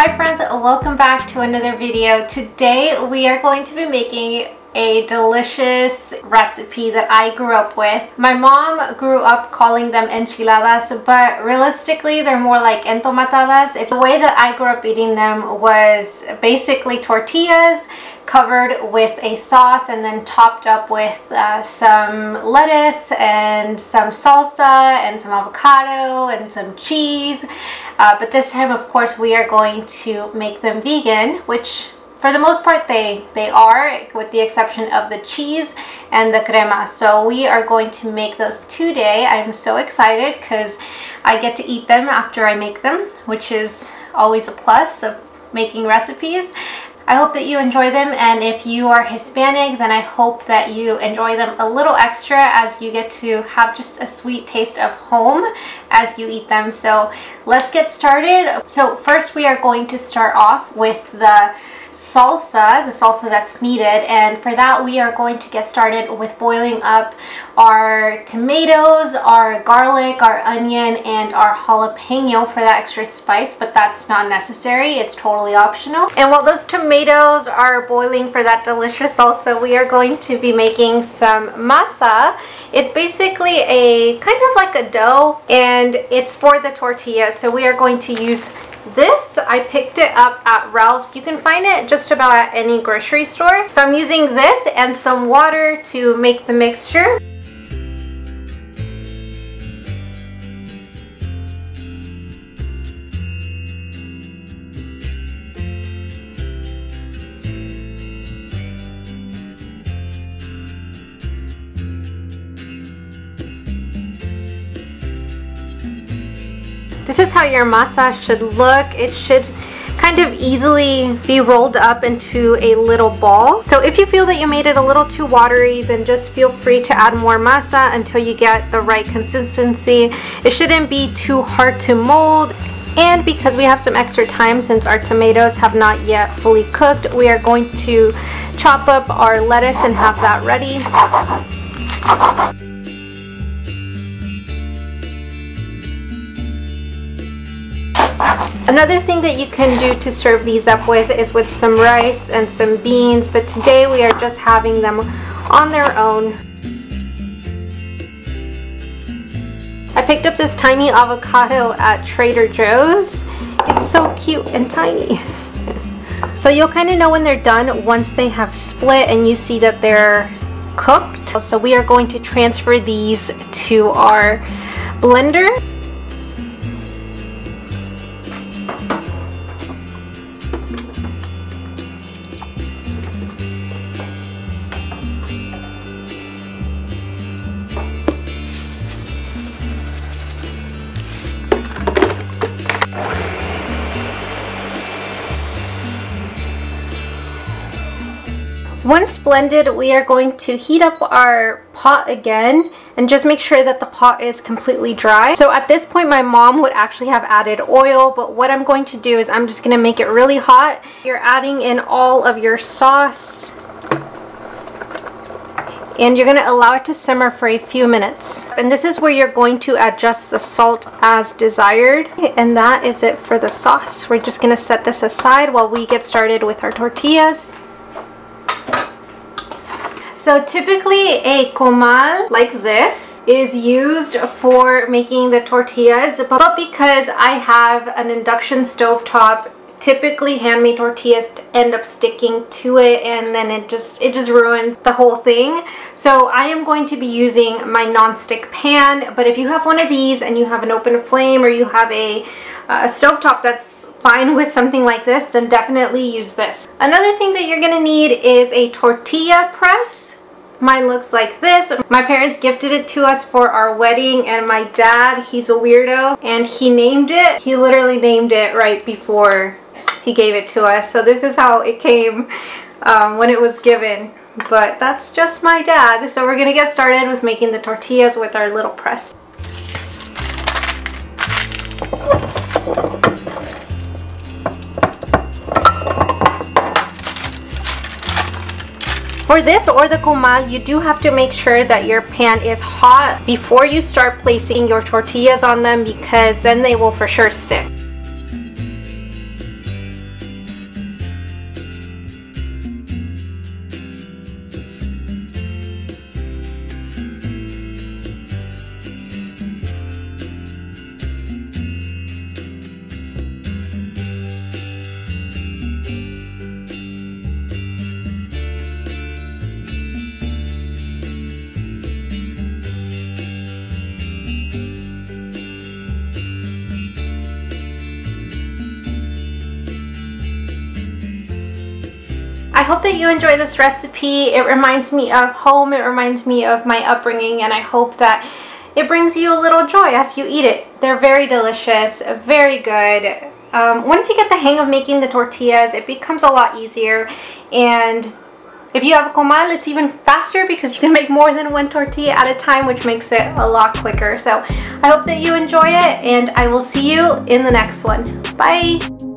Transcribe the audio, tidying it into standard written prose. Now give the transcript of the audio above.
Hi friends, welcome back to another video. Today we are going to be making a delicious recipe that I grew up with. My mom grew up calling them enchiladas, but realistically they're more like entomatadas. The way that I grew up eating them was basically tortillas covered with a sauce and then topped up with some lettuce and some salsa and some avocado and some cheese. But this time, of course, we are going to make them vegan, which for the most part they are, with the exception of the cheese and the crema. So we are going to make those today. I'm so excited because I get to eat them after I make them, which is always a plus of making recipes. I hope that you enjoy them, and if you are Hispanic, then I hope that you enjoy them a little extra as you get to have just a sweet taste of home as you eat them. So let's get started. So first we are going to start off with the salsa that's needed, and for that we are going to get started with boiling up our tomatoes, our garlic, our onion, and our jalapeno for that extra spice, but that's not necessary, it's totally optional. And while those tomatoes are boiling for that delicious salsa, we are going to be making some masa. It's basically a kind of like a dough, and it's for the tortilla. So we are going to use this. I picked it up at Ralph's. You can find it just about at any grocery store. So I'm using this and some water to make the mixture. This is how your masa should look. It should kind of easily be rolled up into a little ball. So if you feel that you made it a little too watery, then just feel free to add more masa until you get the right consistency. It shouldn't be too hard to mold. And because we have some extra time since our tomatoes have not yet fully cooked, we are going to chop up our lettuce and have that ready. Another thing that you can do to serve these up with is with some rice and some beans, but today we are just having them on their own. I picked up this tiny avocado at Trader Joe's. It's so cute and tiny. So you'll kind of know when they're done once they have split and you see that they're cooked. So we are going to transfer these to our blender. Once blended, we are going to heat up our pot again and just make sure that the pot is completely dry. So at this point my mom would actually have added oil, but what I'm going to do is I'm just going to make it really hot. You're adding in all of your sauce and you're going to allow it to simmer for a few minutes. And this is where you're going to adjust the salt as desired. And that is it for the sauce. We're just going to set this aside while we get started with our tortillas. So typically a comal like this is used for making the tortillas, but because I have an induction stove-top, typically handmade tortillas end up sticking to it and then it just ruins the whole thing. So I am going to be using my non-stick pan, but if you have one of these and you have an open flame or you have a stovetop that's fine with something like this, then definitely use this. Another thing that you're gonna need is a tortilla press. Mine looks like this. My parents gifted it to us for our wedding, and my dad, he's a weirdo, and he named it. He literally named it right before he gave it to us. So this is how it came when it was given. But that's just my dad. So we're gonna get started with making the tortillas with our little press. For this or the comal, you do have to make sure that your pan is hot before you start placing your tortillas on them, because then they will for sure stick. I hope that you enjoy this recipe. It reminds me of home, it reminds me of my upbringing, and I hope that it brings you a little joy as you eat it. They're very delicious, very good. Once you get the hang of making the tortillas, it becomes a lot easier, and if you have a comal, it's even faster because you can make more than one tortilla at a time, which makes it a lot quicker. So I hope that you enjoy it, and I will see you in the next one. Bye!